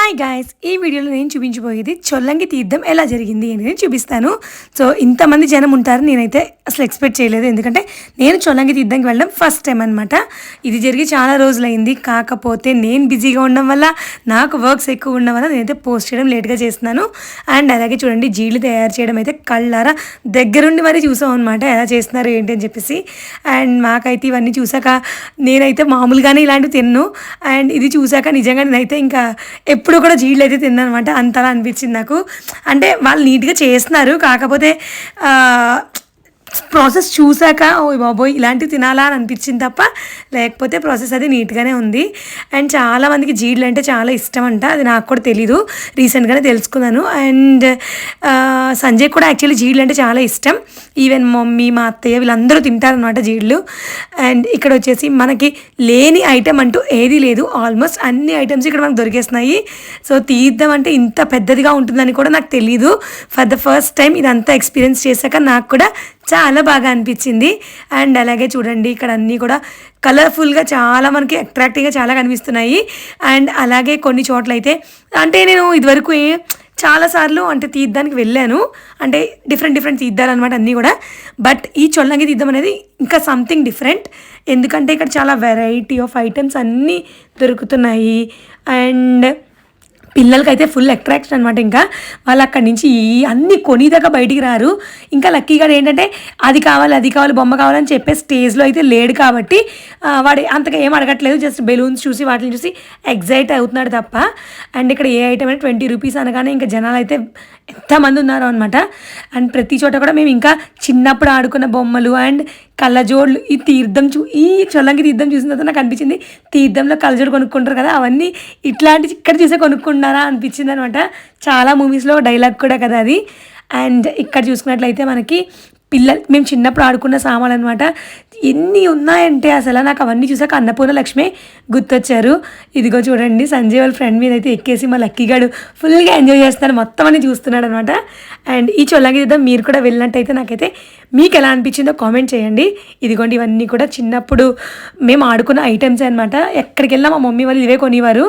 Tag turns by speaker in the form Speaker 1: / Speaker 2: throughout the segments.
Speaker 1: Hi guys, ఈ వీడియోలో నేను చూపించబోయేది చొల్లంగి తీర్థం ఎలా జరిగింది అనేది చూపిస్తాను. సో ఇంతమంది జనం ఉంటారు నేనైతే అసలు ఎక్స్పెక్ట్ చేయలేదు. ఎందుకంటే నేను చొల్లంగి తీర్థంకి వెళ్ళడం ఫస్ట్ టైం అనమాట. ఇది జరిగి చాలా రోజులైంది. కాకపోతే నేను బిజీగా ఉండడం వల్ల, నాకు వర్క్స్ ఎక్కువ ఉండడం వల్ల నేనైతే పోస్ట్ చేయడం లేట్గా చేస్తున్నాను. అండ్ అలాగే చూడండి, జీళ్ళు తయారు చేయడం అయితే కళ్ళారా దగ్గరుండి మరీ చూసాం అనమాట, ఎలా చేస్తున్నారు ఏంటి అని చెప్పేసి. అండ్ మాకైతే ఇవన్నీ చూసాక నేనైతే మామూలుగానే ఇలాంటివి తిన్ను. అండ్ ఇది చూసాక నిజంగా నేనైతే ఇంకా ఎప్పుడు కూడా జీళ్ళు అయితే తిన్నానమాట. అంతలా అనిపించింది నాకు. అంటే వాళ్ళు నీట్గా చేస్తున్నారు, కాకపోతే ప్రాసెస్ చూసాక ఓ బాబోయ్ ఇలాంటివి తినాలా అని అనిపించింది తప్ప, లేకపోతే ప్రాసెస్ అది నీట్గానే ఉంది. అండ్ చాలామందికి జీళ్ళు అంటే చాలా ఇష్టం అంట, అది నాకు కూడా తెలీదు, రీసెంట్గానే తెలుసుకున్నాను. అండ్ సంజయ్ కూడా యాక్చువల్లీ జీళ్ళు అంటే చాలా ఇష్టం. ఈవెన్ మమ్మీ, మా అత్తయ్య వీళ్ళందరూ తింటారనమాట జీళ్ళు. అండ్ ఇక్కడ వచ్చేసి మనకి లేని ఐటెం అంటూ ఏదీ లేదు, ఆల్మోస్ట్ అన్ని ఐటమ్స్ ఇక్కడ మనకు దొరికేస్తున్నాయి. సో తీర్థం అంటే ఇంత పెద్దదిగా ఉంటుందని కూడా నాకు తెలీదు. ఫర్ ద ఫస్ట్ టైం ఇదంతా ఎక్స్పీరియన్స్ చేశాక నాకు కూడా చాలా బాగా అనిపించింది. అండ్ అలాగే చూడండి, ఇక్కడ అన్నీ కూడా కలర్ఫుల్గా చాలా మనకి అట్రాక్టివ్గా చాలా కనిపిస్తున్నాయి. అండ్ అలాగే కొన్ని చోట్ల అయితే, అంటే నేను ఇదివరకు చాలాసార్లు అంటే తీర్థానికి వెళ్ళాను, అంటే డిఫరెంట్ తీర్థాలు అనమాట అన్నీ కూడా. బట్ ఈ చొల్లంగి తీర్థం అనేది ఇంకా సంథింగ్ డిఫరెంట్. ఎందుకంటే ఇక్కడ చాలా వెరైటీ ఆఫ్ ఐటమ్స్ అన్నీ దొరుకుతున్నాయి. అండ్ పిల్లలకైతే ఫుల్ అట్రాక్షన్ అనమాట. ఇంకా వాళ్ళు అక్కడి నుంచి అన్నీ కొనిదాకా బయటికి రారు. ఇంకా లక్కీగా ఏంటంటే అది కావాలి బొమ్మ కావాలని చెప్పే స్టేజ్లో అయితే లేడు కాబట్టి వాడు అంతగా ఏం అడగట్లేదు, జస్ట్ బెలూన్స్ చూసి వాటిని చూసి ఎగ్జైట్ అవుతున్నాడు తప్ప. అండ్ ఇక్కడ ఏ ఐటమ్ అంటే 20 రూపీస్ అనగానే ఇంకా జనాలు అయితే ఎంతమంది ఉన్నారో అనమాట. అండ్ ప్రతి చోట కూడా మేము ఇంకా చిన్నప్పుడు ఆడుకున్న బొమ్మలు అండ్ కళ్ళజోళ్ళు, ఈ చొల్లంగి తీర్థం చూసిన తర్వాత నాకు అనిపించింది, తీర్థంలో కళ్ళజోడు కొనుక్కుంటారు కదా, అవన్నీ ఇట్లాంటి ఇక్కడ చూసే కొనుక్కుంటారా అనిపించింది అనమాట. చాలా మూవీస్లో డైలాగ్ కూడా కదా అది. అండ్ ఇక్కడ చూసుకున్నట్లయితే మనకి మేము చిన్నప్పుడు ఆడుకున్న సామాన్లు అనమాట. ఎన్ని ఉన్నాయంటే అసలు నాకు అవన్నీ చూసాక అన్నపూర్ణ లక్ష్మి గుర్తొచ్చారు. ఇదిగో చూడండి, సంజయ్ వాళ్ళ ఫ్రెండ్ మీద అయితే ఎక్కేసి మా లక్కీగాడు ఫుల్గా ఎంజాయ్ చేస్తాను, మొత్తం అన్ని చూస్తున్నాడు అనమాట. అండ్ ఈ చొల్లంగి తీర్థం మీరు కూడా వెళ్ళినట్టయితే నాకైతే మీకు ఎలా అనిపించిందో కామెంట్ చేయండి. ఇదిగోండి, ఇవన్నీ కూడా చిన్నప్పుడు మేము ఆడుకున్న ఐటమ్స్ అనమాట. ఎక్కడికి వెళ్ళినా మా మమ్మీ వాళ్ళు ఇవే కొనివారు.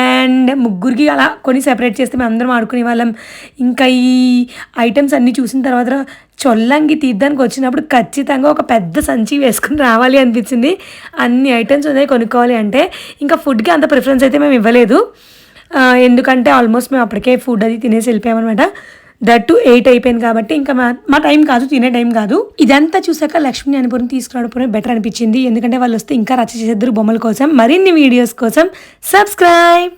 Speaker 1: అండ్ ముగ్గురికి అలా కొని సెపరేట్ చేస్తే మేము అందరం ఆడుకునే వాళ్ళం. ఇంకా ఈ ఐటమ్స్ అన్నీ చూసిన తర్వాత చొల్లంగి తీర్థానికి వచ్చినప్పుడు ఖచ్చితంగా ఒక పెద్ద సంచి వేసుకుని రావాలి అనిపించింది. అన్ని ఐటమ్స్ ఉన్నాయి కొనుక్కోవాలి అంటే. ఇంకా ఫుడ్కి అంత ప్రిఫరెన్స్ అయితే మేము ఇవ్వలేదు, ఎందుకంటే ఆల్మోస్ట్ మేము అప్పటికే ఫుడ్ అది తినేసి వెళ్ళిపోయామన్నమాట. దట్ టు 8 అయిపోయింది కాబట్టి ఇంకా మా టైం కాదు, తినే టైం కాదు. ఇదంతా చూసాక లక్ష్మిని అనుపురం తీసుకురావడం బెటర్ అనిపించింది. ఎందుకంటే వాళ్ళు వస్తే ఇంకా రచ్చ చేసేద్దరు బొమ్మల కోసం. మరిన్ని వీడియోస్ కోసం సబ్స్క్రైబ్.